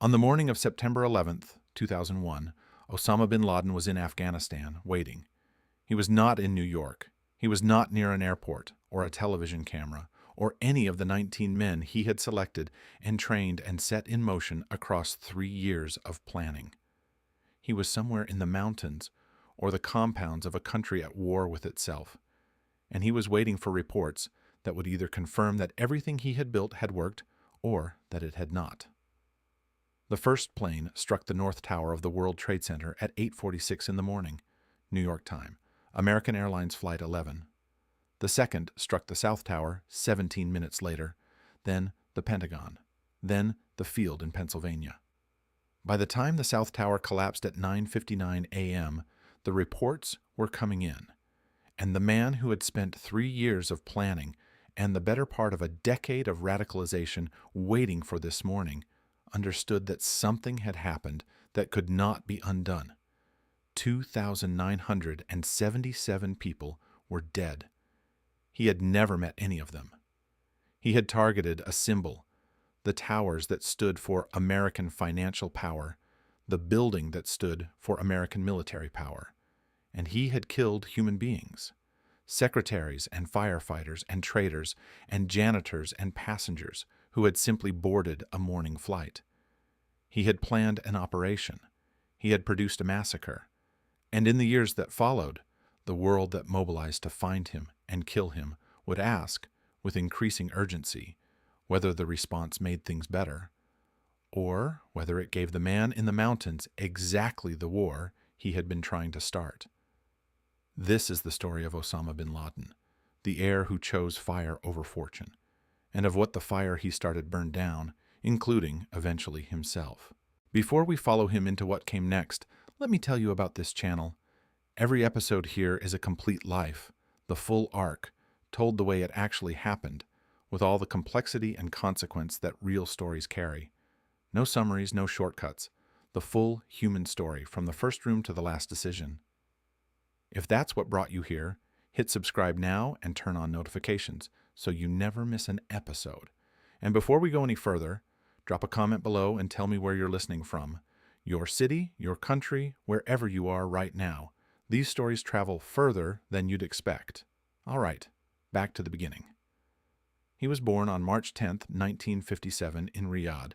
On the morning of September 11th, 2001, Osama bin Laden was in Afghanistan, waiting. He was not in New York. He was not near an airport or a television camera or any of the 19 men he had selected and trained and set in motion across 3 years of planning. He was somewhere in the mountains or the compounds of a country at war with itself, and he was waiting for reports that would either confirm that everything he had built had worked or that it had not. The first plane struck the North Tower of the World Trade Center at 8:46 in the morning, New York time, American Airlines Flight 11. The second struck the South Tower 17 minutes later, then the Pentagon, then the field in Pennsylvania. By the time the South Tower collapsed at 9:59 a.m., the reports were coming in, and the man who had spent 3 years of planning and the better part of a decade of radicalization waiting for this morning understood that something had happened that could not be undone. 2,977 people were dead. He had never met any of them. He had targeted a symbol, the towers that stood for American financial power, the building that stood for American military power, and he had killed human beings, secretaries and firefighters and traders and janitors and passengers who had simply boarded a morning flight. He had planned an operation. He had produced a massacre. And in the years that followed, the world that mobilized to find him and kill him would ask, with increasing urgency, whether the response made things better, or whether it gave the man in the mountains exactly the war he had been trying to start. This is the story of Osama bin Laden, the heir who chose fire over fortune, and of what the fire he started burned down, including, eventually, himself. Before we follow him into what came next, let me tell you about this channel. Every episode here is a complete life, the full arc, told the way it actually happened, with all the complexity and consequence that real stories carry. No summaries, no shortcuts. The full human story, from the first room to the last decision. If that's what brought you here, hit subscribe now and turn on notifications so you never miss an episode. And before we go any further, drop a comment below and tell me where you're listening from. Your city, your country, wherever you are right now. These stories travel further than you'd expect. All right, back to the beginning. He was born on March 10, 1957 in Riyadh,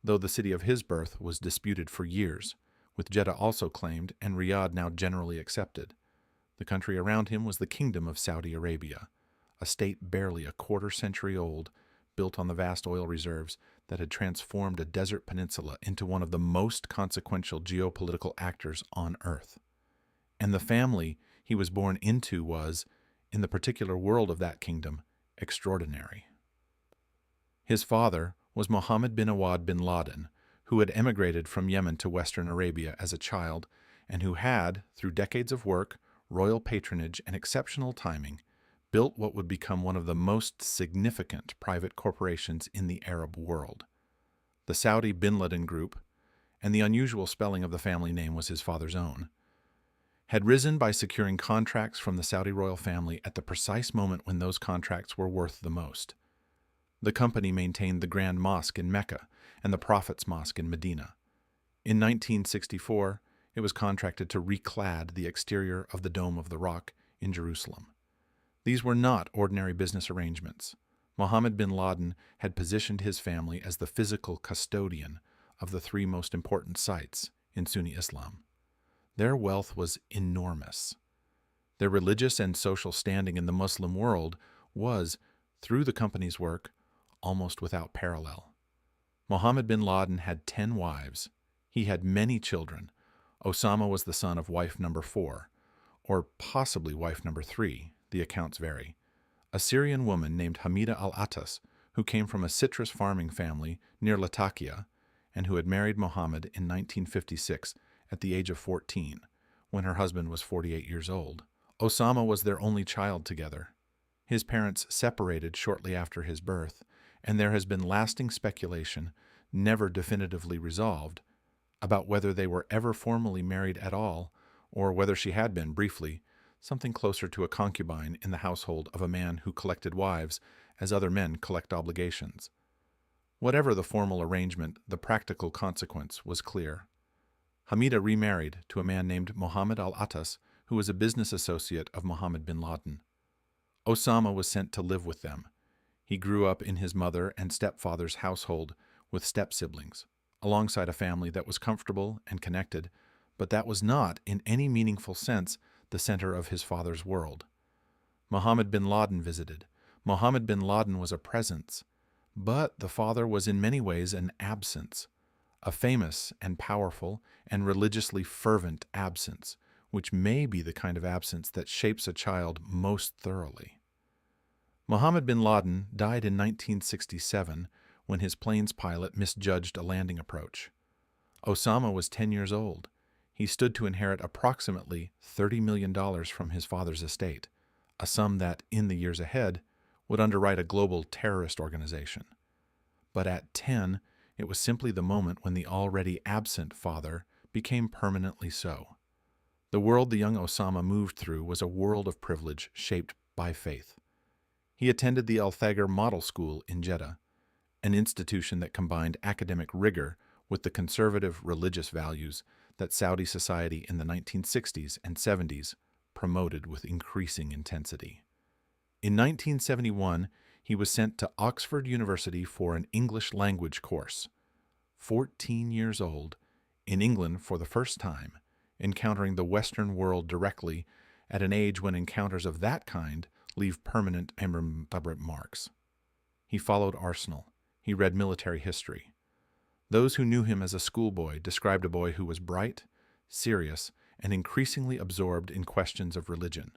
though the city of his birth was disputed for years, with Jeddah also claimed and Riyadh now generally accepted. The country around him was the Kingdom of Saudi Arabia, a state barely a quarter-century old, built on the vast oil reserves that had transformed a desert peninsula into one of the most consequential geopolitical actors on Earth. And the family he was born into was, in the particular world of that kingdom, extraordinary. His father was Mohammed bin Awad bin Laden, who had emigrated from Yemen to Western Arabia as a child, and who had, through decades of work, royal patronage, and exceptional timing, built what would become one of the most significant private corporations in the Arab world. The Saudi bin Laden Group, and the unusual spelling of the family name was his father's own, had risen by securing contracts from the Saudi royal family at the precise moment when those contracts were worth the most. The company maintained the Grand Mosque in Mecca and the Prophet's Mosque in Medina. In 1964, it was contracted to reclad the exterior of the Dome of the Rock in Jerusalem. These were not ordinary business arrangements. Mohammed bin Laden had positioned his family as the physical custodian of the 3 most important sites in Sunni Islam. Their wealth was enormous. Their religious and social standing in the Muslim world was, through the company's work, almost without parallel. Mohammed bin Laden had 10 wives. He had many children. Osama was the son of wife number 4, or possibly wife number 3, the accounts vary, a Syrian woman named Hamida al-Attas, who came from a citrus farming family near Latakia, and who had married Mohammed in 1956 at the age of 14, when her husband was 48 years old. Osama was their only child together. His parents separated shortly after his birth, and there has been lasting speculation, never definitively resolved, about whether they were ever formally married at all, or whether she had been, briefly, something closer to a concubine in the household of a man who collected wives as other men collect obligations. Whatever the formal arrangement, the practical consequence was clear. Hamida remarried to a man named Mohammed al-Attas, who was a business associate of Mohammed bin Laden. Osama was sent to live with them. He grew up in his mother and stepfather's household with step-siblings, alongside a family that was comfortable and connected, but that was not, in any meaningful sense, the center of his father's world. Mohammed bin Laden visited. Mohammed bin Laden was a presence, but the father was in many ways an absence, a famous and powerful and religiously fervent absence, which may be the kind of absence that shapes a child most thoroughly. Mohammed bin Laden died in 1967 when his plane's pilot misjudged a landing approach. Osama was 10 years old. He stood to inherit approximately $30 million from his father's estate, a sum that, in the years ahead, would underwrite a global terrorist organization. But at 10, it was simply the moment when the already absent father became permanently so. The world the young Osama moved through was a world of privilege shaped by faith. He attended the Al-Thagar Model School in Jeddah, an institution that combined academic rigor with the conservative religious values that Saudi society in the 1960s and 70s promoted with increasing intensity. In 1971, he was sent to Oxford University for an English language course. 14 years old, in England for the first time, encountering the Western world directly at an age when encounters of that kind leave permanent and rememberable marks. He followed Arsenal. He read military history. Those who knew him as a schoolboy described a boy who was bright, serious, and increasingly absorbed in questions of religion.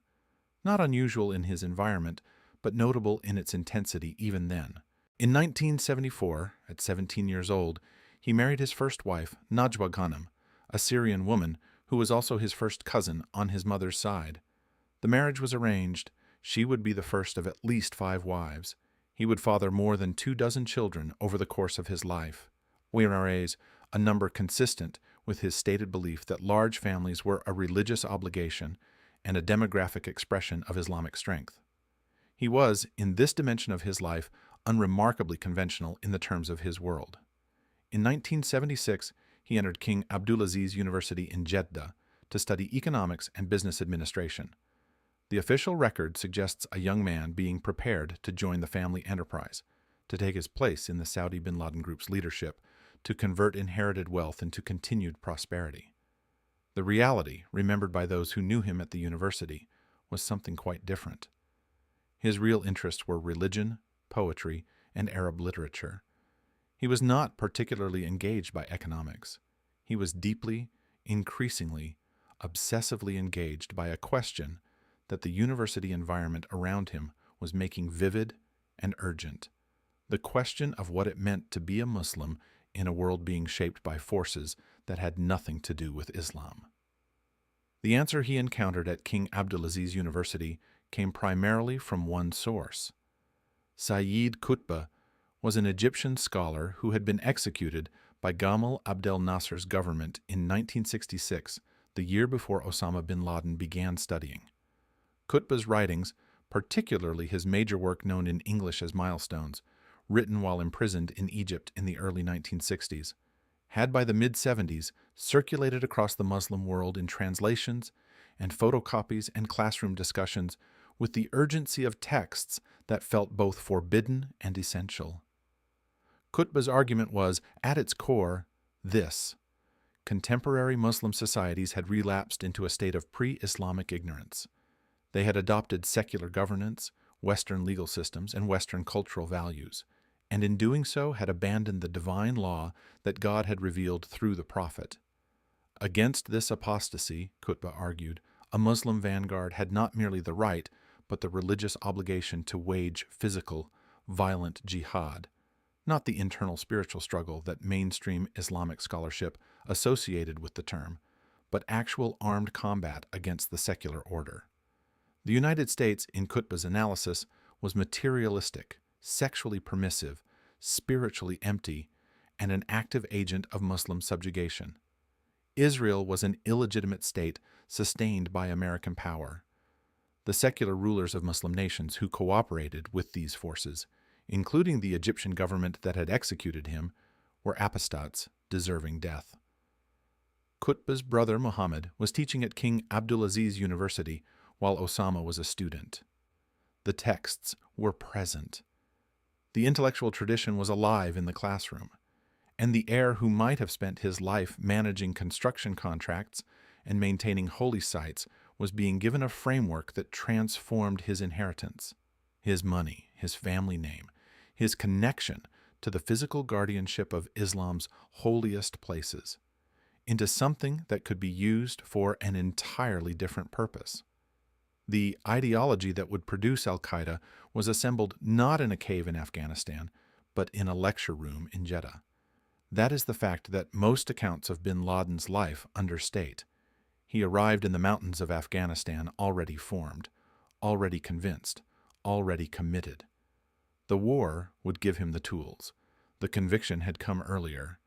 Not unusual in his environment, but notable in its intensity even then. In 1974, at 17 years old, he married his first wife, Najwa Ghanem, a Syrian woman who was also his first cousin on his mother's side. The marriage was arranged. She would be the first of at least 5 wives. He would father more than 24 children over the course of his life, whereas a number consistent with his stated belief that large families were a religious obligation and a demographic expression of Islamic strength. He was, in this dimension of his life, unremarkably conventional in the terms of his world. In 1976, he entered King Abdulaziz University in Jeddah to study economics and business administration. The official record suggests a young man being prepared to join the family enterprise, to take his place in the Saudi bin Laden group's leadership, to convert inherited wealth into continued prosperity. The reality, remembered by those who knew him at the university, was something quite different. His real interests were religion, poetry, and Arab literature. He was not particularly engaged by economics. He was deeply, increasingly, obsessively engaged by a question that the university environment around him was making vivid and urgent. The question of what it meant to be a Muslim in a world being shaped by forces that had nothing to do with Islam. The answer he encountered at King Abdulaziz University came primarily from one source. Sayyid Qutb was an Egyptian scholar who had been executed by Gamal Abdel Nasser's government in 1966, the year before Osama bin Laden began studying. Qutb's writings, particularly his major work known in English as Milestones, written while imprisoned in Egypt in the early 1960s, had by the mid-70s circulated across the Muslim world in translations and photocopies and classroom discussions with the urgency of texts that felt both forbidden and essential. Qutb's argument was, at its core, this: contemporary Muslim societies had relapsed into a state of pre-Islamic ignorance. They had adopted secular governance, Western legal systems, and Western cultural values, and in doing so had abandoned the divine law that God had revealed through the prophet. Against this apostasy, Qutb argued, a Muslim vanguard had not merely the right, but the religious obligation to wage physical, violent jihad, not the internal spiritual struggle that mainstream Islamic scholarship associated with the term, but actual armed combat against the secular order. The United States, in Qutb's analysis, was materialistic, sexually permissive, spiritually empty, and an active agent of Muslim subjugation. Israel was an illegitimate state sustained by American power. The secular rulers of Muslim nations who cooperated with these forces, including the Egyptian government that had executed him, were apostates deserving death. Qutb's brother Muhammad was teaching at King Abdulaziz University while Osama was a student. The texts were present. The intellectual tradition was alive in the classroom, and the heir who might have spent his life managing construction contracts and maintaining holy sites was being given a framework that transformed his inheritance, his money, his family name, his connection to the physical guardianship of Islam's holiest places, into something that could be used for an entirely different purpose. The ideology that would produce al-Qaeda was assembled not in a cave in Afghanistan, but in a lecture room in Jeddah. That is the fact that most accounts of bin Laden's life understate. He arrived in the mountains of Afghanistan already formed, already convinced, already committed. The war would give him the tools. The conviction had come earlier.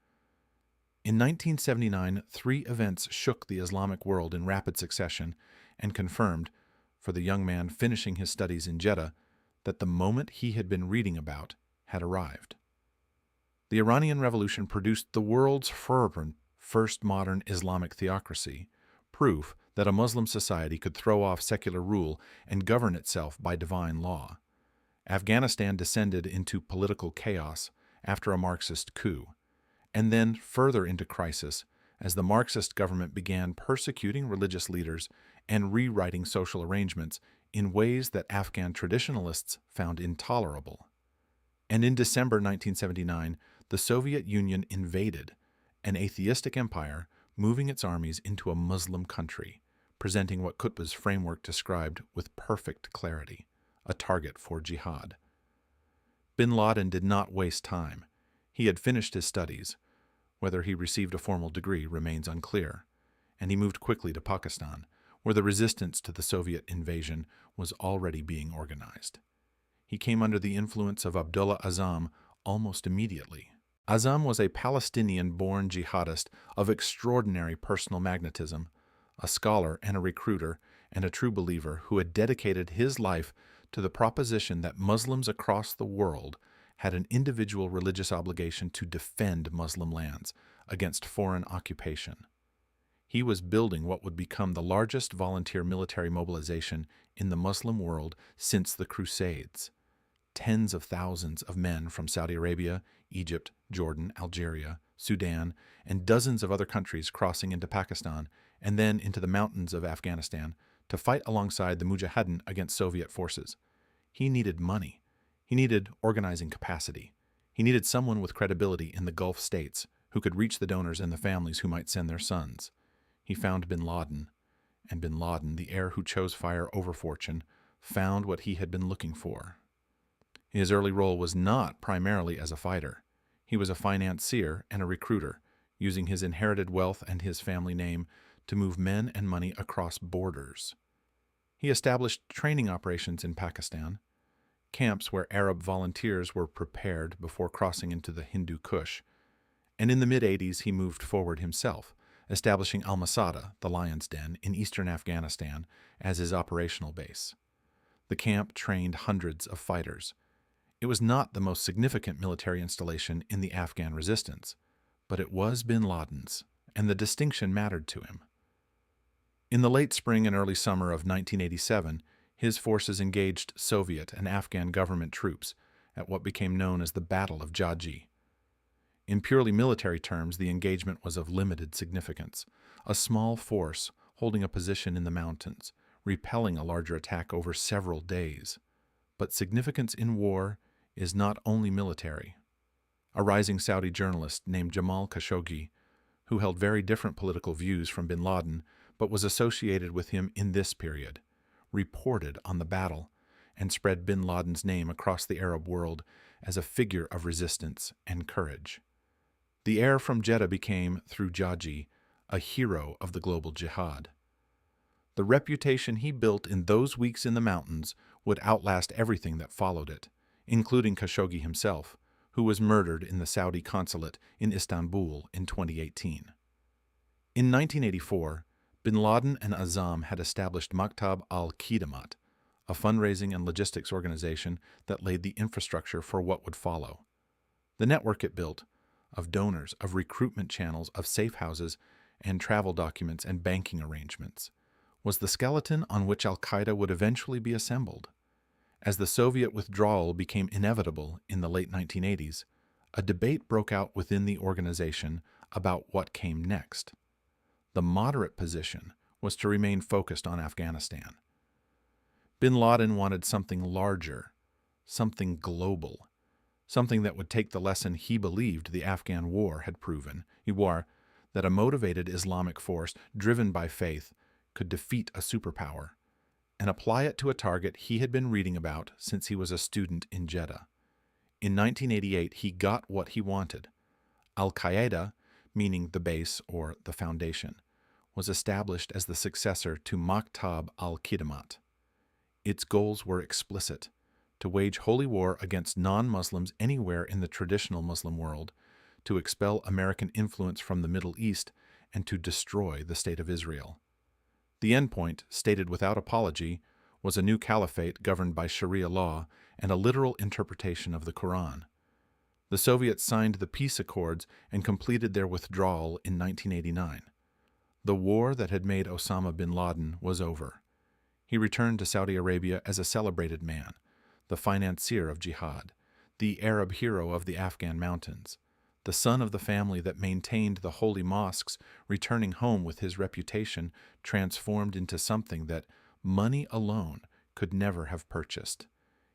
In 1979, 3 events shook the Islamic world in rapid succession and confirmed, for the young man finishing his studies in Jeddah, that the moment he had been reading about had arrived. The Iranian Revolution produced the world's fervent first modern Islamic theocracy, proof that a Muslim society could throw off secular rule and govern itself by divine law. Afghanistan descended into political chaos after a Marxist coup, and then further into crisis as the Marxist government began persecuting religious leaders and rewriting social arrangements in ways that Afghan traditionalists found intolerable. And in December 1979, the Soviet Union invaded, an atheistic empire moving its armies into a Muslim country, presenting what Qutb's framework described with perfect clarity, a target for jihad. Bin Laden did not waste time. He had finished his studies. Whether he received a formal degree remains unclear, and he moved quickly to Pakistan, where the resistance to the Soviet invasion was already being organized. He came under the influence of Abdullah Azzam almost immediately. Azzam was a Palestinian-born jihadist of extraordinary personal magnetism, a scholar and a recruiter and a true believer who had dedicated his life to the proposition that Muslims across the world had an individual religious obligation to defend Muslim lands against foreign occupation. He was building what would become the largest volunteer military mobilization in the Muslim world since the Crusades. Tens of thousands of men from Saudi Arabia, Egypt, Jordan, Algeria, Sudan, and dozens of other countries crossing into Pakistan and then into the mountains of Afghanistan to fight alongside the Mujahideen against Soviet forces. He needed money. He needed organizing capacity. He needed someone with credibility in the Gulf states who could reach the donors and the families who might send their sons. He found bin Laden, and bin Laden, the heir who chose fire over fortune, found what he had been looking for. His early role was not primarily as a fighter. He was a financier and a recruiter, using his inherited wealth and his family name to move men and money across borders. He established training operations in Pakistan, camps where Arab volunteers were prepared before crossing into the Hindu Kush, and in the mid-80s he moved forward himself, establishing Al-Masada, the Lion's Den, in eastern Afghanistan as his operational base. The camp trained hundreds of fighters. It was not the most significant military installation in the Afghan resistance, but it was bin Laden's, and the distinction mattered to him. In the late spring and early summer of 1987, his forces engaged Soviet and Afghan government troops at what became known as the Battle of Jeddah. In purely military terms, the engagement was of limited significance, a small force holding a position in the mountains, repelling a larger attack over several days. But significance in war is not only military. A rising Saudi journalist named Jamal Khashoggi, who held very different political views from bin Laden but was associated with him in this period, reported on the battle and spread bin Laden's name across the Arab world as a figure of resistance and courage. The heir from Jeddah became, through Jeddah, a hero of the global jihad. The reputation he built in those weeks in the mountains would outlast everything that followed it, including Khashoggi himself, who was murdered in the Saudi consulate in Istanbul in 2018. In 1984, bin Laden and Azzam had established Maktab al-Qidamat, a fundraising and logistics organization that laid the infrastructure for what would follow. The network it built, of donors, of recruitment channels, of safe houses, and travel documents and banking arrangements, was the skeleton on which al-Qaeda would eventually be assembled. As the Soviet withdrawal became inevitable in the late 1980s, a debate broke out within the organization about what came next. The moderate position was to remain focused on Afghanistan. Bin Laden wanted something larger, something global, something that would take the lesson he believed the Afghan war had proven, that a motivated Islamic force driven by faith could defeat a superpower, and apply it to a target he had been reading about since he was a student in Jeddah. In 1988, he got what he wanted. Al-Qaeda, meaning the base or the foundation, was established as the successor to Maktab al-Qidmat. Its goals were explicit: to wage holy war against non-Muslims anywhere in the traditional Muslim world, to expel American influence from the Middle East, and to destroy the State of Israel. The endpoint, stated without apology, was a new caliphate governed by Sharia law and a literal interpretation of the Quran. The Soviets signed the peace accords and completed their withdrawal in 1989. The war that had made Osama bin Laden was over. He returned to Saudi Arabia as a celebrated man, the financier of jihad, the Arab hero of the Afghan mountains, the son of the family that maintained the holy mosques, returning home with his reputation transformed into something that money alone could never have purchased.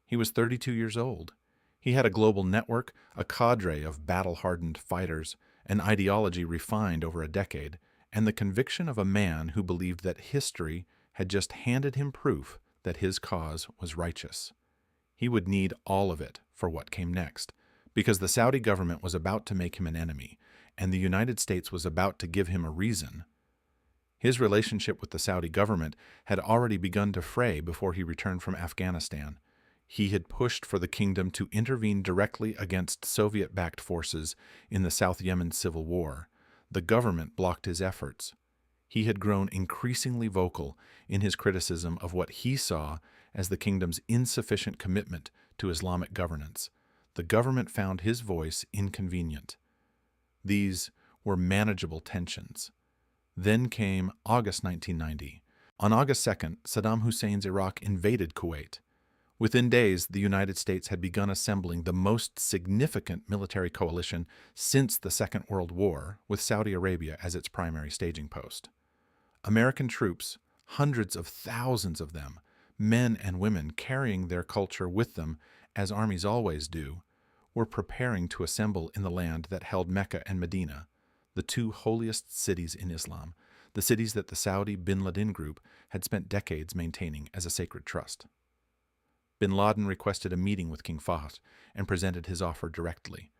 He was 32 years old. He had a global network, a cadre of battle-hardened fighters, an ideology refined over a decade, and the conviction of a man who believed that history had just handed him proof that his cause was righteous. He would need all of it for what came next, because the Saudi government was about to make him an enemy, and the United States was about to give him a reason. His relationship with the Saudi government had already begun to fray before he returned from Afghanistan. He had pushed for the kingdom to intervene directly against Soviet-backed forces in the South Yemen civil war. The government blocked his efforts. He had grown increasingly vocal in his criticism of what he saw as the kingdom's insufficient commitment to Islamic governance. The government found his voice inconvenient. These were manageable tensions. Then came August 1990. On August 2nd, Saddam Hussein's Iraq invaded Kuwait. Within days, the United States had begun assembling the most significant military coalition since the Second World War, with Saudi Arabia as its primary staging post. American troops, hundreds of thousands of them, men and women carrying their culture with them, as armies always do, were preparing to assemble in the land that held Mecca and Medina, the two holiest cities in Islam, the cities that the Saudi bin Laden group had spent decades maintaining as a sacred trust. Bin Laden requested a meeting with King Fahd and presented his offer directly.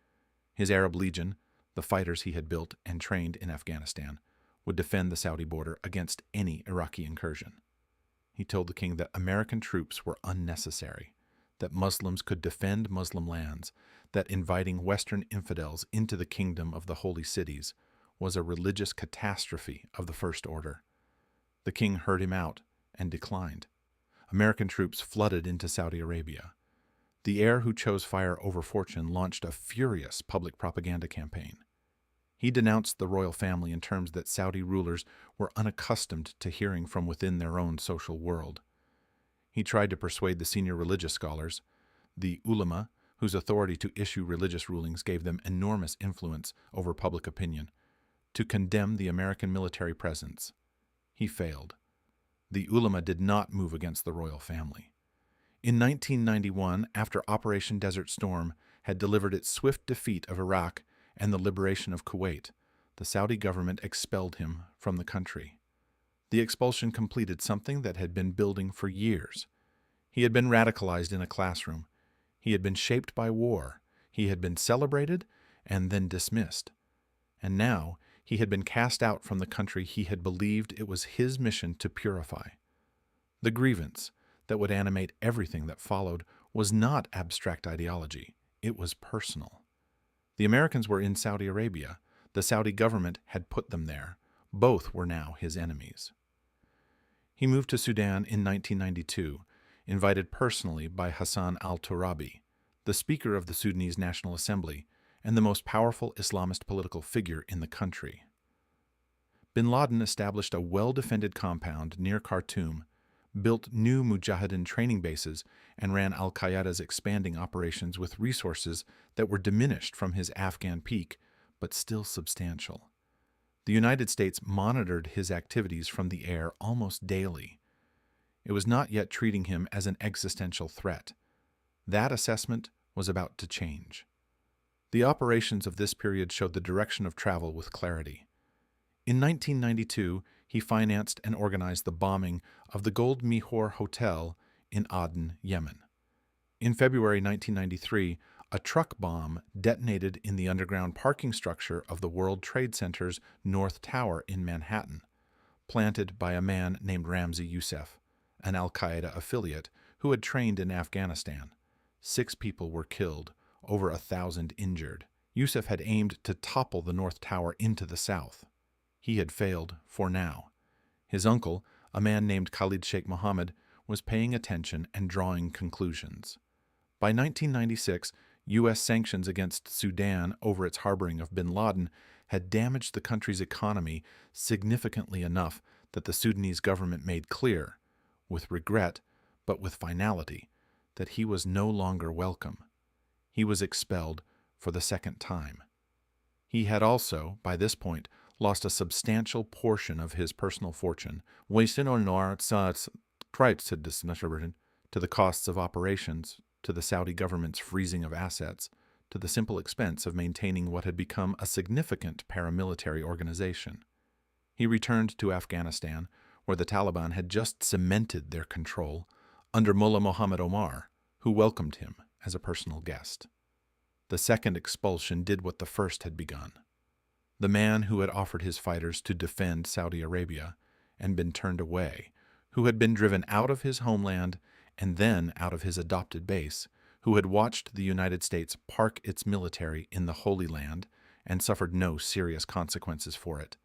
His Arab Legion, the fighters he had built and trained in Afghanistan, would defend the Saudi border against any Iraqi incursion. He told the king that American troops were unnecessary, that Muslims could defend Muslim lands, that inviting Western infidels into the kingdom of the holy cities was a religious catastrophe of the first order. The king heard him out and declined. American troops flooded into Saudi Arabia. The heir who chose fire over fortune launched a furious public propaganda campaign. He denounced the royal family in terms that Saudi rulers were unaccustomed to hearing from within their own social world. He tried to persuade the senior religious scholars, the ulama, whose authority to issue religious rulings gave them enormous influence over public opinion, to condemn the American military presence. He failed. The ulama did not move against the royal family. In 1991, after Operation Desert Storm had delivered its swift defeat of Iraq and the liberation of Kuwait, the Saudi government expelled him from the country. The expulsion completed something that had been building for years. He had been radicalized in a classroom. He had been shaped by war. He had been celebrated and then dismissed. And now he had been cast out from the country he had believed it was his mission to purify. The grievance that would animate everything that followed was not abstract ideology. It was personal. The Americans were in Saudi Arabia. The Saudi government had put them there. Both were now his enemies. He moved to Sudan in 1992. invited personally by Hassan al-Turabi, the Speaker of the Sudanese National Assembly and the most powerful Islamist political figure in the country. Bin Laden established a well-defended compound near Khartoum, built new Mujahideen training bases, and ran al-Qaeda's expanding operations with resources that were diminished from his Afghan peak, but still substantial. The United States monitored his activities from the air almost daily. It was not yet treating him as an existential threat. That assessment was about to change. The operations of this period showed the direction of travel with clarity. In 1992, he financed and organized the bombing of the Gold Mihor Hotel in Aden, Yemen. In February 1993, a truck bomb detonated in the underground parking structure of the World Trade Center's North Tower in Manhattan, planted by a man named Ramzi Youssef, an al-Qaeda affiliate who had trained in Afghanistan. 6 people were killed, over 1,000 injured. Youssef had aimed to topple the North Tower into the south. He had failed for now. His uncle, a man named Khalid Sheikh Mohammed, was paying attention and drawing conclusions. By 1996, U.S. sanctions against Sudan over its harboring of bin Laden had damaged the country's economy significantly enough that the Sudanese government made clear, with regret but with finality, that he was no longer welcome. He was expelled for the second time. He had also, by this point, lost a substantial portion of his personal fortune, to the costs of operations, to the Saudi government's freezing of assets, to the simple expense of maintaining what had become a significant paramilitary organization. He returned to Afghanistan, where the Taliban had just cemented their control, under Mullah Muhammad Omar, who welcomed him as a personal guest. The second expulsion did what the first had begun. The man who had offered his fighters to defend Saudi Arabia and been turned away, who had been driven out of his homeland and then out of his adopted base, who had watched the United States park its military in the Holy Land and suffered no serious consequences for it.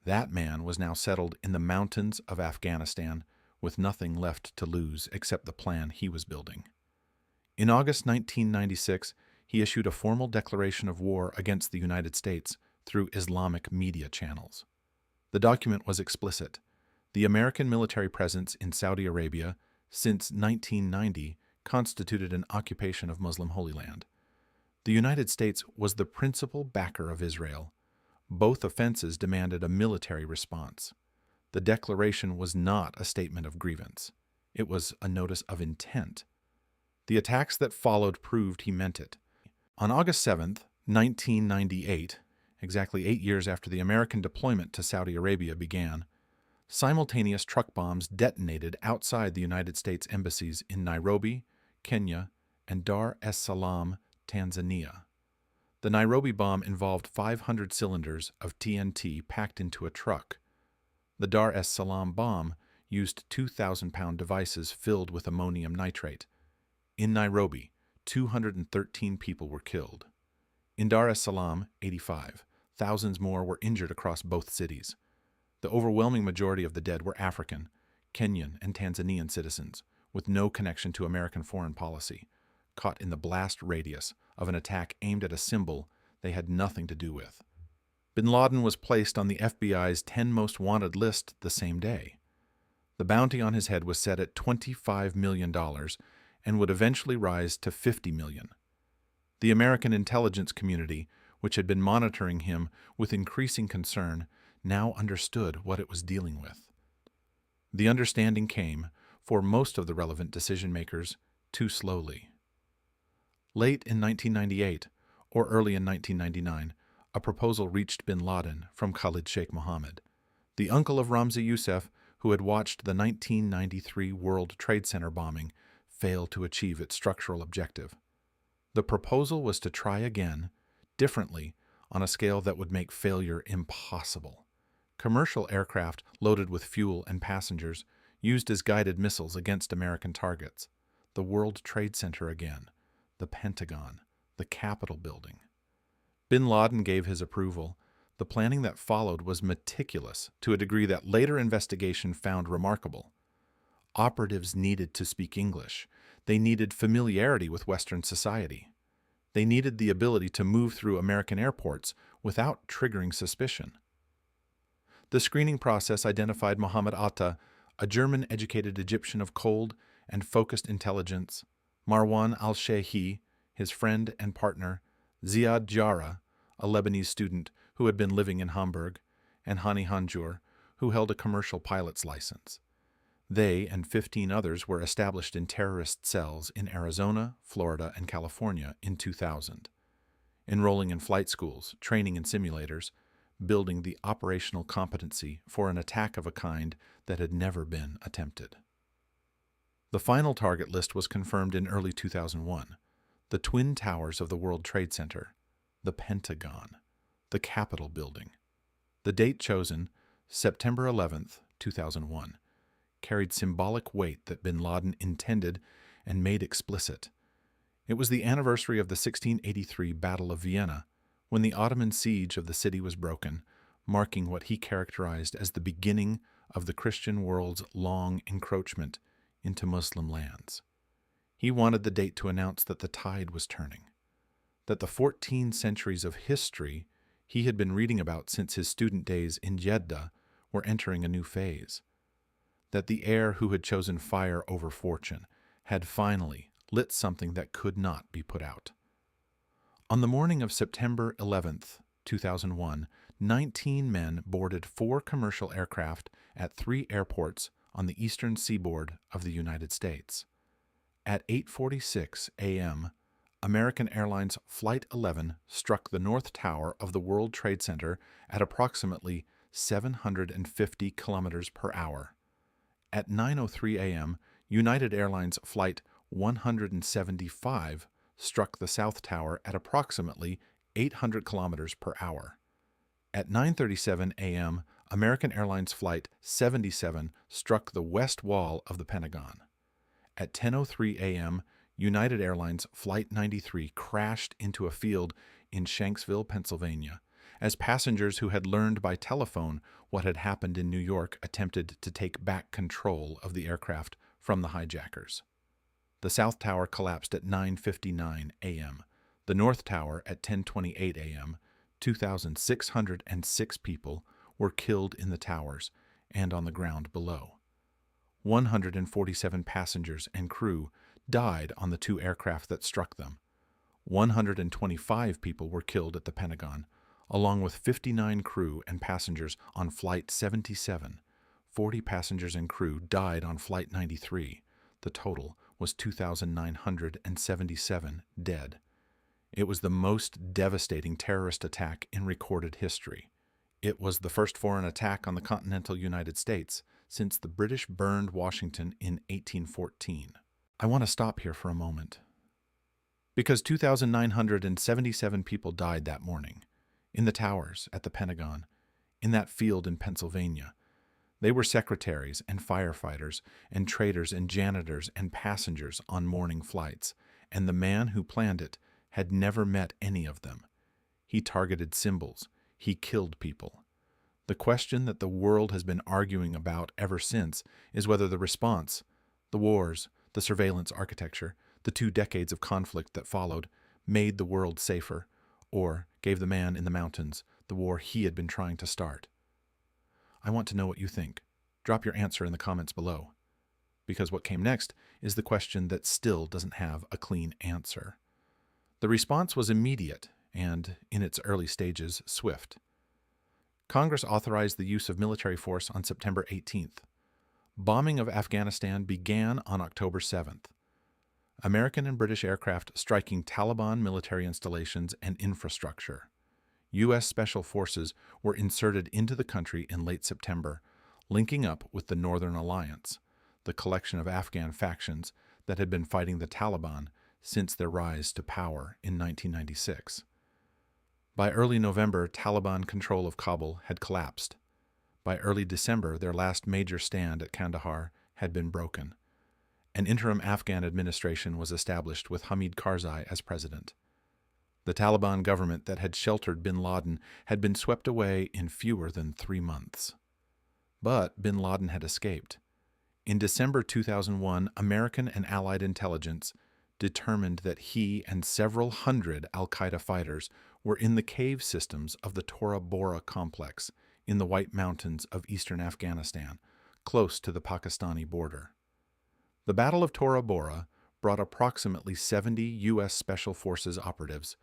That man was now settled in the mountains of Afghanistan with nothing left to lose except the plan he was building. In August 1996, he issued a formal declaration of war against the United States through Islamic media channels. The document was explicit. The American military presence in Saudi Arabia since 1990 constituted an occupation of Muslim Holy Land. The United States was the principal backer of Israel. Both offenses demanded a military response. The declaration was not a statement of grievance. It was a notice of intent. The attacks that followed proved he meant it. On August 7, 1998, exactly 8 years after the American deployment to Saudi Arabia began, simultaneous truck bombs detonated outside the United States embassies in Nairobi, Kenya, and Dar es Salaam, Tanzania. The Nairobi bomb involved 500 cylinders of TNT packed into a truck. The Dar es Salaam bomb used 2,000-pound devices filled with ammonium nitrate. In Nairobi, 213 people were killed. In Dar es Salaam, 85. Thousands more were injured across both cities. The overwhelming majority of the dead were African, Kenyan, and Tanzanian citizens, with no connection to American foreign policy, caught in the blast radius of an attack aimed at a symbol they had nothing to do with. Bin Laden was placed on the FBI's 10 most wanted list the same day. The bounty on his head was set at $25 million and would eventually rise to $50 million. The American intelligence community, which had been monitoring him with increasing concern, now understood what it was dealing with. The understanding came, for most of the relevant decision-makers, too slowly. Late in 1998, or early in 1999, a proposal reached bin Laden from Khalid Sheikh Mohammed, the uncle of Ramzi Youssef, who had watched the 1993 World Trade Center bombing fail to achieve its structural objective. The proposal was to try again, differently, on a scale that would make failure impossible. Commercial aircraft loaded with fuel and passengers used as guided missiles against American targets. The World Trade Center again, the Pentagon, the Capitol building. Bin Laden gave his approval. The planning that followed was meticulous to a degree that later investigation found remarkable. Operatives needed to speak English. They needed familiarity with Western society. They needed the ability to move through American airports without triggering suspicion. The screening process identified Muhammad Atta, a German-educated Egyptian of cold and focused intelligence, Marwan al-Shehi, his friend and partner, Ziad Jarrah, a Lebanese student who had been living in Hamburg, and Hani Hanjour, who held a commercial pilot's license. They and 15 others were established in terrorist cells in Arizona, Florida, and California in 2000, enrolling in flight schools, training in simulators, building the operational competency for an attack of a kind that had never been attempted. The final target list was confirmed in early 2001, the Twin Towers of the World Trade Center, the Pentagon, the Capitol Building. The date chosen, September 11th, 2001, carried symbolic weight that bin Laden intended and made explicit. It was the anniversary of the 1683 Battle of Vienna, when the Ottoman siege of the city was broken, marking what he characterized as the beginning of the Christian world's long encroachment into Muslim lands. He wanted the date to announce that the tide was turning, that the 14 centuries of history he had been reading about since his student days in Jeddah were entering a new phase, that the heir who had chosen fire over fortune had finally lit something that could not be put out. On the morning of September 11th, 2001, 19 men boarded 4 commercial aircraft at 3 airports on the eastern seaboard of the United States. At 8:46 a.m., American Airlines Flight 11 struck the North Tower of the World Trade Center at approximately 750 kilometers per hour. At 9:03 a.m., United Airlines Flight 175 struck the South Tower at approximately 800 kilometers per hour. At 9:37 a.m., American Airlines Flight 77 struck the west wall of the Pentagon. At 10:03 a.m., United Airlines Flight 93 crashed into a field in Shanksville, Pennsylvania, as passengers who had learned by telephone what had happened in New York attempted to take back control of the aircraft from the hijackers. The South Tower collapsed at 9:59 a.m., the North Tower at 10:28 a.m. 2,606 people were killed in the towers and on the ground below. 147 passengers and crew died on the 2 aircraft that struck them. 125 people were killed at the Pentagon, along with 59 crew and passengers on Flight 77. 40 passengers and crew died on Flight 93. The total was 2,977 dead. It was the most devastating terrorist attack in recorded history. It was the first foreign attack on the continental United States since the British burned Washington in 1814. I want to stop here for a moment, because 2,977 people died that morning, in the towers at the Pentagon, in that field in Pennsylvania. They were secretaries and firefighters and traders and janitors and passengers on morning flights, and the man who planned it had never met any of them. He targeted symbols. He killed people. The question that the world has been arguing about ever since is whether the response, the wars, the surveillance architecture, the 2 decades of conflict that followed, made the world safer, or gave the man in the mountains the war he had been trying to start. I want to know what you think. Drop your answer in the comments below, because what came next is the question that still doesn't have a clean answer. The response was immediate and, in its early stages, swift. Congress authorized the use of military force on September 18th. Bombing of Afghanistan began on October 7th. American and British aircraft striking Taliban military installations and infrastructure. U.S. Special Forces were inserted into the country in late September, linking up with the Northern Alliance, the collection of Afghan factions that had been fighting the Taliban since their rise to power in 1996. By early November, Taliban control of Kabul had collapsed. By early December, their last major stand at Kandahar had been broken. An interim Afghan administration was established with Hamid Karzai as president. The Taliban government that had sheltered bin Laden had been swept away in fewer than 3 months. But bin Laden had escaped. In December 2001, American and Allied intelligence determined that he and several hundred al-Qaeda fighters were in the cave systems of the Tora Bora complex in the White Mountains of eastern Afghanistan, close to the Pakistani border. The Battle of Tora Bora brought approximately 70 U.S. Special Forces operatives,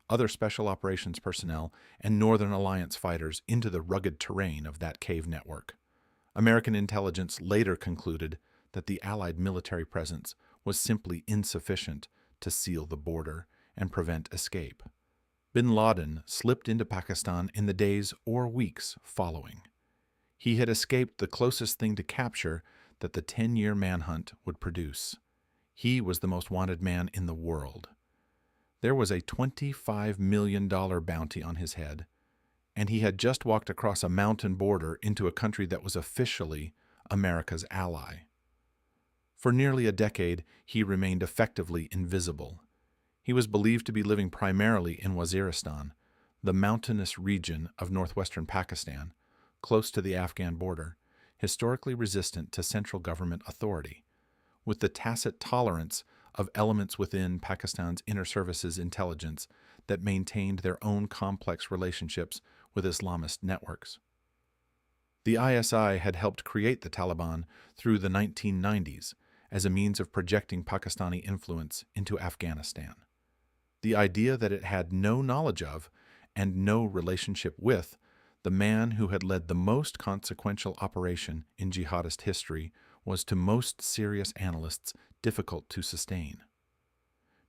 other Special Operations personnel, and Northern Alliance fighters into the rugged terrain of that cave network. American intelligence later concluded that the Allied military presence was simply insufficient to seal the border and prevent escape. Bin Laden slipped into Pakistan in the days or weeks following. He had escaped the closest thing to capture that the 10-year manhunt would produce. He was the most wanted man in the world. There was a $25 million bounty on his head, and he had just walked across a mountain border into a country that was officially America's ally. For nearly a decade, he remained effectively invisible. He was believed to be living primarily in Waziristan, the mountainous region of northwestern Pakistan, close to the Afghan border, historically resistant to central government authority, with the tacit tolerance of elements within Pakistan's inner services intelligence that maintained their own complex relationships with Islamist networks. The ISI had helped create the Taliban through the 1990s as a means of projecting Pakistani influence into Afghanistan. The idea that it had no knowledge of and no relationship with the man who had led the most consequential operation in jihadist history was to most serious analysts difficult to sustain.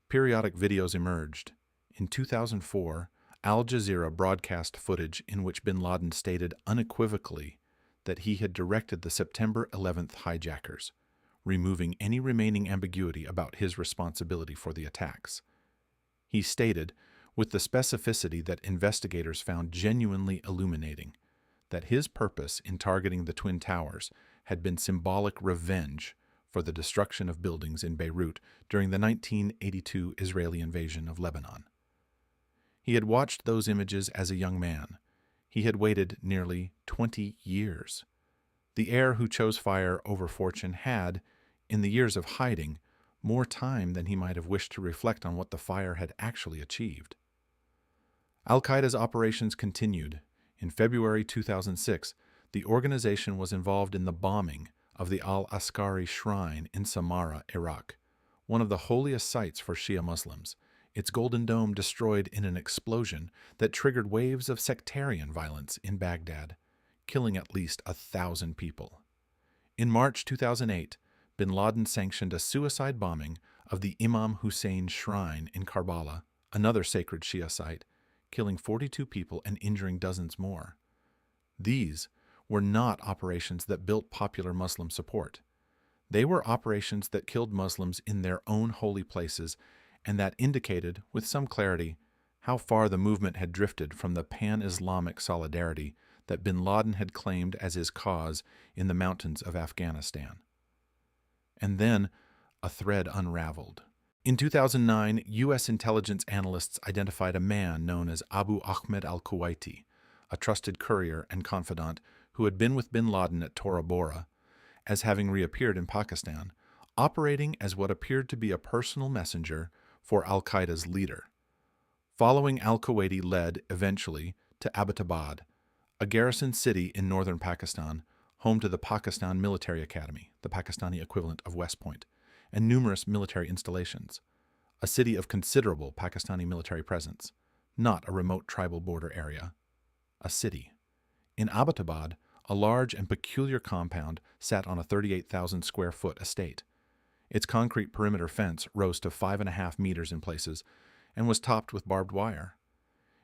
Periodic videos emerged. In 2004, Al Jazeera broadcast footage in which bin Laden stated unequivocally that he had directed the September 11th hijackers, removing any remaining ambiguity about his responsibility for the attacks. He stated, with the specificity that investigators found genuinely illuminating, that his purpose in targeting the Twin Towers had been symbolic revenge for the destruction of buildings in Beirut during the 1982 Israeli invasion of Lebanon. He had watched those images as a young man. He had waited nearly 20 years. The heir who chose fire over fortune had, in the years of hiding, more time than he might have wished to reflect on what the fire had actually achieved. Al-Qaeda's operations continued. In February 2006, the organization was involved in the bombing of the Al-Askari shrine in Samarra, Iraq, one of the holiest sites for Shia Muslims, its golden dome destroyed in an explosion that triggered waves of sectarian violence in Baghdad, killing at least 1,000 people. In March 2008, bin Laden sanctioned a suicide bombing of the Imam Hussein shrine in Karbala, another sacred Shia site, killing 42 people and injuring dozens more. These were not operations that built popular Muslim support. They were operations that killed Muslims in their own holy places and that indicated, with some clarity, how far the movement had drifted from the pan-Islamic solidarity that bin Laden had claimed as his cause in the mountains of Afghanistan. And then a thread unraveled. In 2009, U.S. intelligence analysts identified a man known as Abu Ahmed al-Kuwaiti, a trusted courier and confidant who had been with bin Laden at Tora Bora, as having reappeared in Pakistan, operating as what appeared to be a personal messenger for al-Qaeda's leader. Following al-Kuwaiti led, eventually, to Abbottabad, a garrison city in northern Pakistan, home to the Pakistan Military Academy, the Pakistani equivalent of West Point, and numerous military installations, a city of considerable Pakistani military presence, not a remote tribal border area, a city. In Abbottabad, a large and peculiar compound sat on a 38,000 square foot estate. Its concrete perimeter fence rose to 5.5 meters in places and was topped with barbed wire.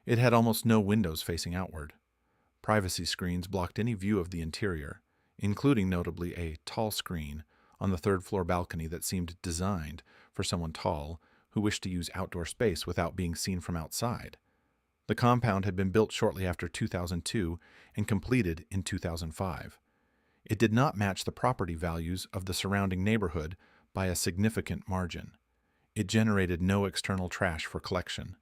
It had almost no windows facing outward. Privacy screens blocked any view of the interior, including notably a tall screen on the third-floor balcony that seemed designed for someone tall who wished to use outdoor space without being seen from outside. The compound had been built shortly after 2002 and completed in 2005. It did not match the property values of the surrounding neighborhood by a significant margin. It generated no external trash for collection.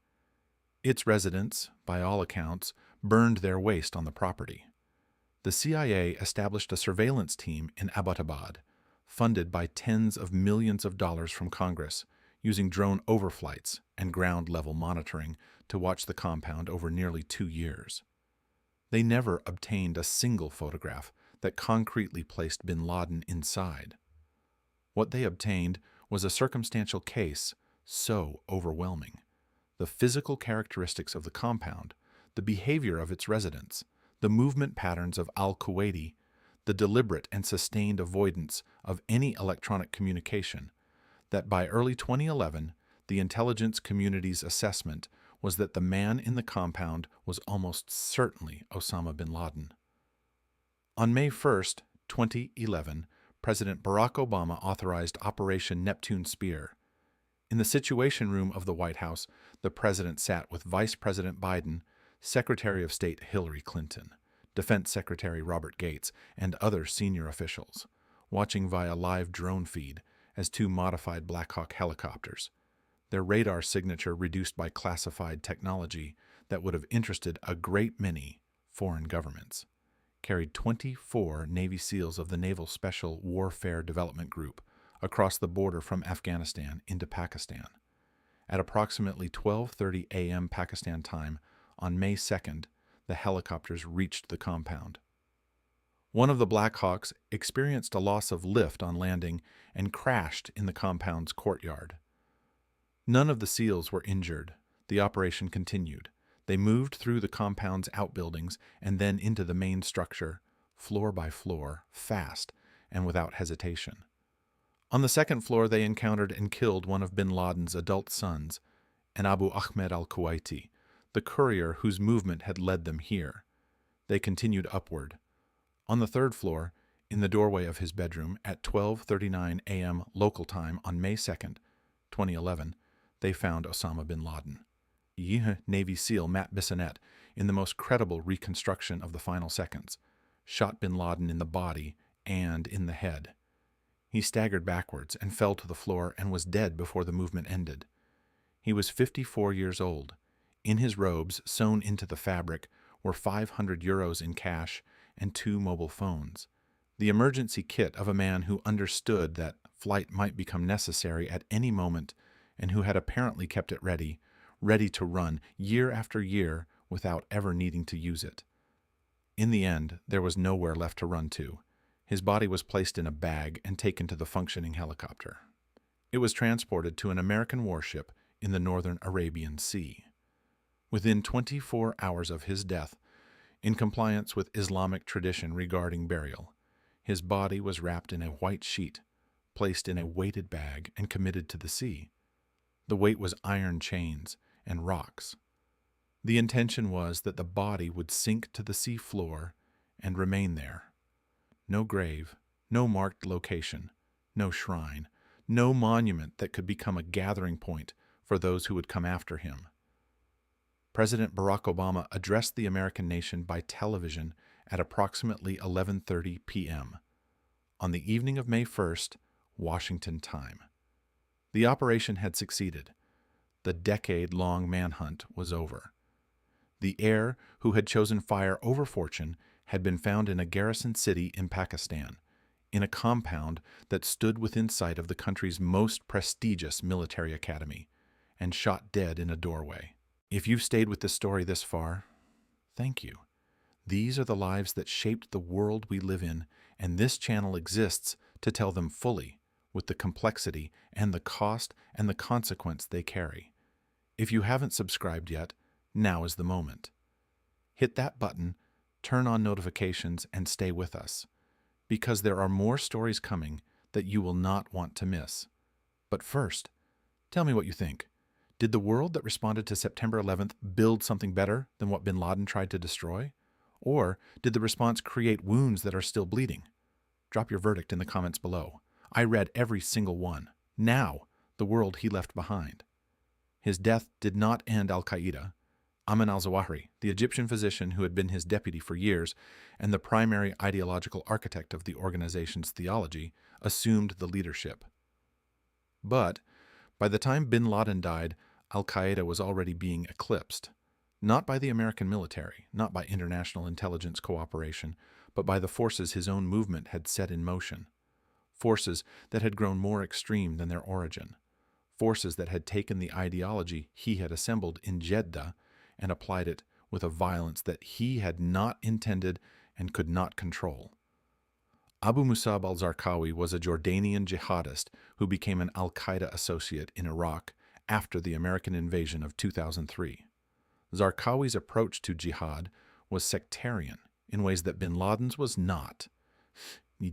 Its residents, by all accounts, burned their waste on the property. The CIA established a surveillance team in Abbottabad, funded by tens of millions of dollars from Congress, using drone overflights and ground-level monitoring to watch the compound over nearly 2 years. They never obtained a single photograph that concretely placed bin Laden inside. What they obtained was a circumstantial case so overwhelming. The physical characteristics of the compound, the behavior of its residents, the movement patterns of al-Qaeda, the deliberate and sustained avoidance of any electronic communication, that by early 2011, the intelligence community's assessment was that the man in the compound was almost certainly Osama bin Laden. On May 1, 2011, President Barack Obama authorized Operation Neptune Spear. In the Situation Room of the White House, the president sat with Vice President Biden, Secretary of State Hillary Clinton, Defense Secretary Robert Gates, and other senior officials, watching via live drone feed as 2 modified Black Hawk helicopters, their radar signature reduced by classified technology that would have interested a great many foreign governments, carried 24 Navy SEALs of the Naval Special Warfare Development Group across the border from Afghanistan into Pakistan. At approximately 12:30 a.m. Pakistan time on May 2nd, the helicopters reached the compound. One of the Black Hawks experienced a loss of lift on landing and crashed in the compound's courtyard. None of the SEALs were injured. The operation continued. They moved through the compound's outbuildings and then into the main structure, floor by floor, fast and without hesitation. On the 2nd floor, they encountered and killed one of bin Laden's adult sons, and Abu Ahmed al-Kuwaiti, the courier whose movement had led them here. They continued upward. On the 3rd floor, in the doorway of his bedroom at 12:39 a.m. local time on May 2nd, 2011, they found Osama bin Laden. Navy SEAL Matt Bissonette, in the most credible reconstruction of the final seconds, shot bin Laden in the body and in the head. He staggered backwards and fell to the floor and was dead before the movement ended. He was 54 years old. In his robes, sewn into the fabric, were 500 euros in cash and 2 mobile phones, the emergency kit of a man who understood that flight might become necessary at any moment and who had apparently kept it ready to run year after year without ever needing to use it. In the end, there was nowhere left to run to. His body was placed in a bag and taken to the functioning helicopter. It was transported to an American warship in the northern Arabian Sea. Within 24 hours of his death, in compliance with Islamic tradition regarding burial, his body was wrapped in a white sheet, placed in a weighted bag, and committed to the sea. The weight was iron chains and rocks. The intention was that the body would sink to the sea floor and remain there. No grave, no marked location, no shrine, no monument that could become a gathering point for those who would come after him. President Barack Obama addressed the American nation by television at approximately 11:30 p.m. on the evening of May 1st, Washington time. The operation had succeeded. The decade-long manhunt was over. The heir who had chosen fire over fortune had been found in a garrison city in Pakistan, in a compound that stood within sight of the country's most prestigious military academy, and shot dead in a doorway. If you've stayed with this story this far, thank you. These are the lives that shaped the world we live in, and this channel exists to tell them fully, with the complexity and the cost and the consequence they carry. If you haven't subscribed yet, now is the moment. Hit that button, turn on notifications, and stay with us, because there are more stories coming that you will not want to miss. But first, tell me what you think. Did the world that responded to September 11th build something better than what bin Laden tried to destroy? Or did the response create wounds that are still bleeding? Drop your verdict in the comments below. I read every single one. Now, the world he left behind. His death did not end al-Qaeda. Ayman al-Zawahiri, the Egyptian physician who had been his deputy for years and the primary ideological architect of the organization's theology, assumed the leadership. But by the time bin Laden died, al-Qaeda was already being eclipsed, not by the American military, not by international intelligence cooperation, but by the forces his own movement had set in motion. forces that had grown more extreme than their origin, forces that had taken the ideology he had assembled in Jeddah and applied it with a violence that he had not intended and could not control. Abu Musab al-Zarqawi was a Jordanian jihadist who became an al-Qaeda associate in Iraq after the American invasion of 2003. Zarqawi's approach to jihad was sectarian in ways that bin Laden's was not. He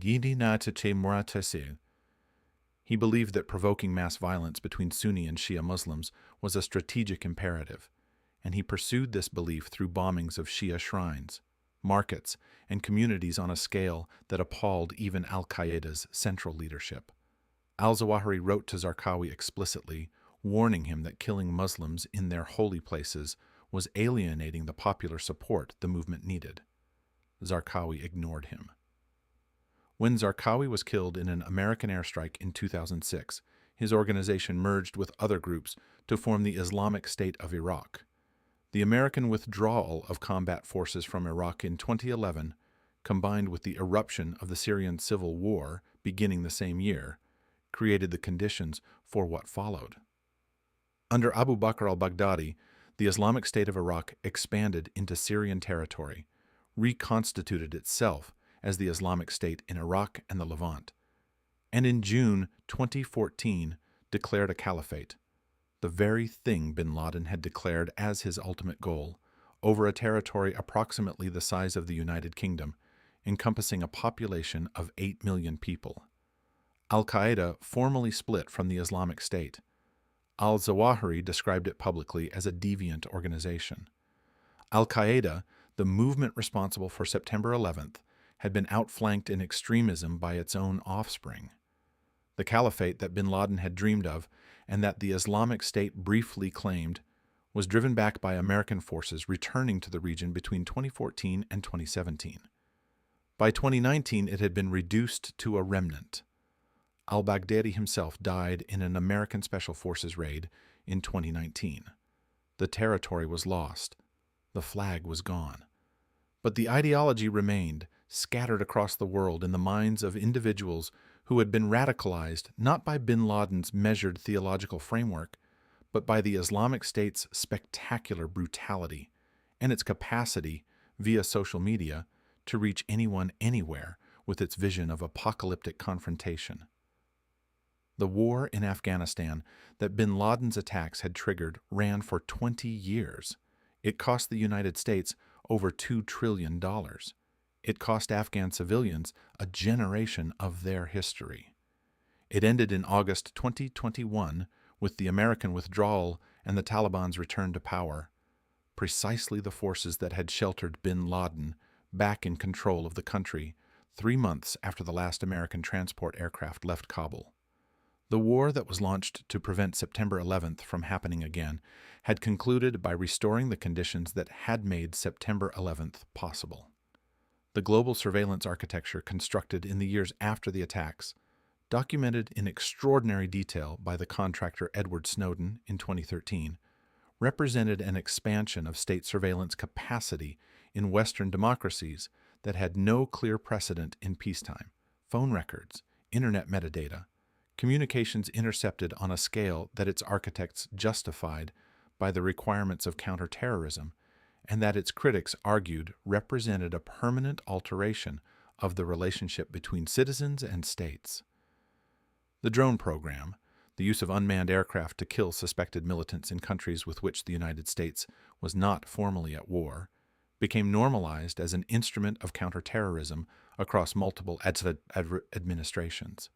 believed that provoking mass violence between Sunni and Shia Muslims was a strategic imperative, and he pursued this belief through bombings of Shia shrines, markets, and communities on a scale that appalled even al-Qaeda's central leadership. Al-Zawahiri wrote to Zarqawi explicitly, warning him that killing Muslims in their holy places was alienating the popular support the movement needed. Zarqawi ignored him. When Zarqawi was killed in an American airstrike in 2006, his organization merged with other groups to form the Islamic State of Iraq. The American withdrawal of combat forces from Iraq in 2011, combined with the eruption of the Syrian civil war beginning the same year, created the conditions for what followed. Under Abu Bakr al-Baghdadi, the Islamic State of Iraq expanded into Syrian territory, reconstituted itself as the Islamic State in Iraq and the Levant, and in June 2014 declared a caliphate, the very thing bin Laden had declared as his ultimate goal, over a territory approximately the size of the United Kingdom, encompassing a population of 8 million people. Al-Qaeda formally split from the Islamic State. Al-Zawahiri described it publicly as a deviant organization. Al-Qaeda, the movement responsible for September 11th, had been outflanked in extremism by its own offspring. The caliphate that bin Laden had dreamed of and that the Islamic State briefly claimed was driven back by American forces returning to the region between 2014 and 2017. By 2019, it had been reduced to a remnant. Al-Baghdadi himself died in an American Special Forces raid in 2019. The territory was lost. The flag was gone. But the ideology remained, scattered across the world in the minds of individuals who had been radicalized not by bin Laden's measured theological framework, but by the Islamic State's spectacular brutality and its capacity, via social media, to reach anyone anywhere with its vision of apocalyptic confrontation. The war in Afghanistan that bin Laden's attacks had triggered ran for 20 years. It cost the United States over $2 trillion. It cost Afghan civilians a generation of their history. It ended in August 2021 with the American withdrawal and the Taliban's return to power, precisely the forces that had sheltered bin Laden back in control of the country 3 months after the last American transport aircraft left Kabul. The war that was launched to prevent September 11th from happening again had concluded by restoring the conditions that had made September 11th possible. The global surveillance architecture constructed in the years after the attacks, documented in extraordinary detail by the contractor Edward Snowden in 2013, represented an expansion of state surveillance capacity in Western democracies that had no clear precedent in peacetime: phone records, internet metadata, communications intercepted on a scale that its architects justified by the requirements of counterterrorism, and that its critics argued represented a permanent alteration of the relationship between citizens and states. The drone program, the use of unmanned aircraft to kill suspected militants in countries with which the United States was not formally at war, became normalized as an instrument of counterterrorism across multiple administrations.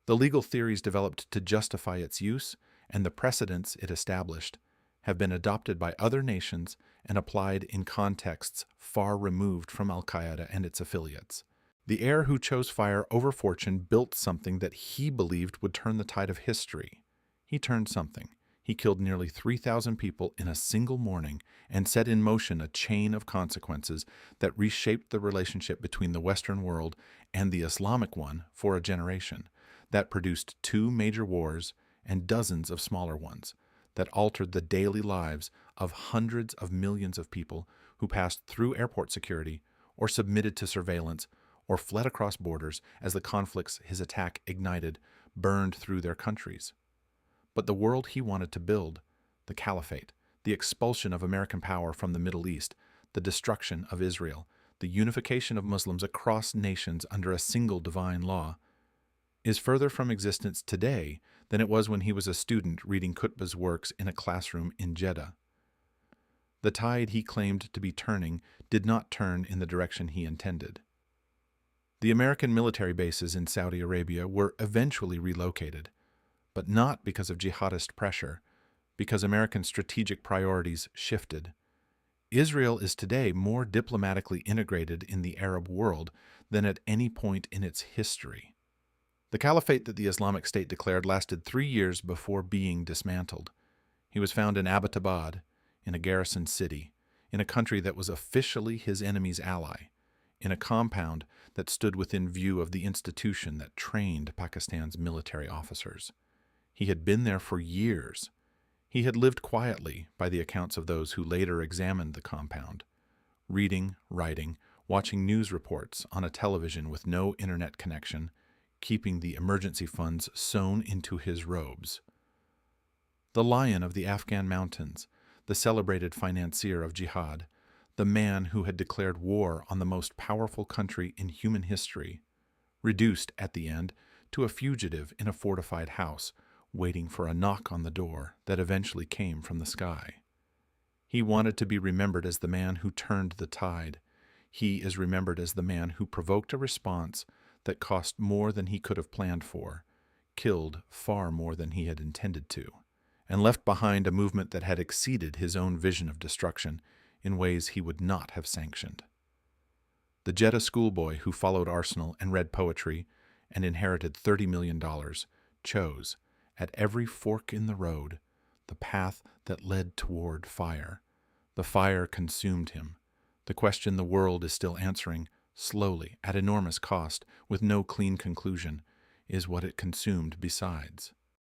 The legal theories developed to justify its use and the precedents it established have been adopted by other nations and applied in contexts far removed from al-Qaeda and its affiliates. The heir who chose fire over fortune built something that he believed would turn the tide of history. He turned something. He killed nearly 3,000 people in a single morning and set in motion a chain of consequences that reshaped the relationship between the Western world and the Islamic one for a generation, that produced 2 major wars and dozens of smaller ones, that altered the daily lives of hundreds of millions of people who passed through airport security or submitted to surveillance or fled across borders as the conflicts his attack ignited burned through their countries. But the world he wanted to build, the caliphate, the expulsion of American power from the Middle East, the destruction of Israel, the unification of Muslims across nations under a single divine law, is further from existence today than it was when he was a student reading Qutb's works in a classroom in Jeddah. The tide he claimed to be turning did not turn in the direction he intended. The American military bases in Saudi Arabia were eventually relocated, but not because of jihadist pressure, because American strategic priorities shifted. Israel is today more diplomatically integrated in the Arab world than at any point in its history. The caliphate that the Islamic State declared lasted 3 years before being dismantled. He was found in Abbottabad, in a garrison city, in a country that was officially his enemy's ally, in a compound that stood within view of the institution that trained Pakistan's military officers. He had been there for years. He had lived quietly, by the accounts of those who later examined the compound, reading, writing, watching news reports on a television with no internet connection, keeping the emergency funds sewn into his robes. The lion of the Afghan mountains, the celebrated financier of jihad, the man who had declared war on the most powerful country in human history, reduced at the end to a fugitive in a fortified house, waiting for a knock on the door that eventually came from the sky. He wanted to be remembered as the man who turned the tide. He is remembered as the man who provoked a response that cost more than he could have planned for, killed far more than he had intended to, and left behind a movement that had exceeded his own vision of destruction in ways he would not have sanctioned. The Jeddah schoolboy who followed Arsenal and read poetry and inherited $30 million chose, at every fork in the road, the path that led toward fire. The fire consumed him. The question the world is still answering, slowly, at enormous cost, with no clean conclusion, is what it consumed besides.